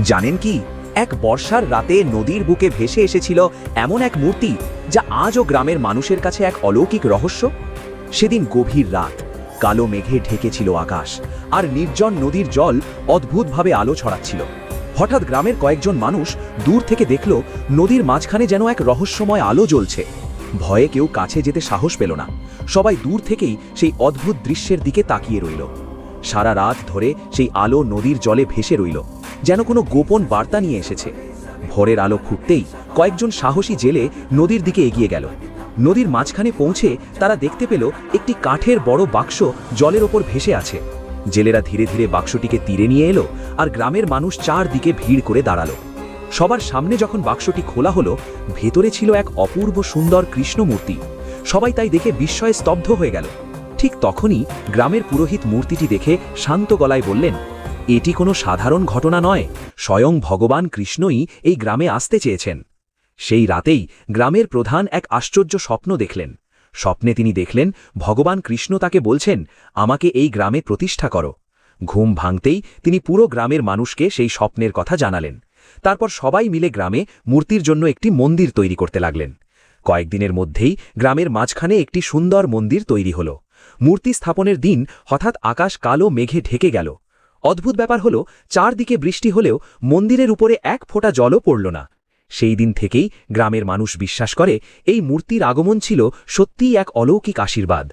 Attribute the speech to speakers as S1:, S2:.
S1: জানেন কি, এক বর্ষার রাতে নদীর বুকে ভেসে এসেছিল এমন এক মূর্তি যা আজও গ্রামের মানুষের কাছে এক অলৌকিক রহস্য। সেদিন গভীর রাত, কালো মেঘে ঢেকেছিল আকাশ, আর নির্জন নদীর জল অদ্ভুতভাবে আলো ছড়াচ্ছিল। হঠাৎ গ্রামের কয়েকজন মানুষ দূর থেকে দেখল নদীর মাঝখানে যেন এক রহস্যময় আলো জ্বলছে। ভয়ে কেউ কাছে যেতে সাহস পেল না, সবাই দূর থেকেই সেই অদ্ভুত দৃশ্যের দিকে তাকিয়ে রইল। সারা রাত ধরে সেই আলো নদীর জলে ভেসে রইল, যেন কোনো গোপন বার্তা নিয়ে এসেছে। ভোরের আলো ফুটতেই কয়েকজন সাহসী জেলে নদীর দিকে এগিয়ে গেল। নদীর মাঝখানে পৌঁছে তারা দেখতে পেল একটি কাঠের বড় বাক্স জলের ওপর ভেসে আছে। জেলেরা ধীরে ধীরে বাক্সটিকে তীরে নিয়ে এলো, আর গ্রামের মানুষ চারদিকে ভিড় করে দাঁড়ালো। সবার সামনে যখন বাক্সটি খোলা হলো, ভেতরে ছিল এক অপূর্ব সুন্দর কৃষ্ণ মূর্তি। সবাই তাই দেখে বিস্ময়ে স্তব্ধ হয়ে গেল। ঠিক তখনই গ্রামের পুরোহিত মূর্তিটি দেখে শান্ত গলায় বললেন, এটি কোনো সাধারণ ঘটনা নয়, স্বয়ং ভগবান কৃষ্ণই এই গ্রামে আসতে চেয়েছেন। সেই রাতেই গ্রামের প্রধান এক আশ্চর্য স্বপ্ন দেখলেন। স্বপ্নে তিনি দেখলেন ভগবান কৃষ্ণ তাকে বলছেন, আমাকে এই গ্রামে প্রতিষ্ঠা করো। ঘুম ভাঙতেই তিনি পুরো গ্রামের মানুষকে সেই স্বপ্নের কথা জানালেন। তারপর সবাই মিলে গ্রামে মূর্তির জন্য একটি মন্দির তৈরি করতে লাগলেন। কয়েকদিনের মধ্যেই গ্রামের মাঝখানে একটি সুন্দর মন্দির তৈরি হল। মূর্তি স্থাপনের দিন হঠাৎ আকাশ কালো মেঘে ঢেকে গেল। অদ্ভুত ব্যাপার হল, চারদিকে বৃষ্টি হলেও মন্দিরের উপরে এক ফোঁটা জলও পড়ল না। সেই দিন থেকেই গ্রামের মানুষ বিশ্বাস করে এই মূর্তির আগমন ছিল সত্যিই এক অলৌকিক আশীর্বাদ।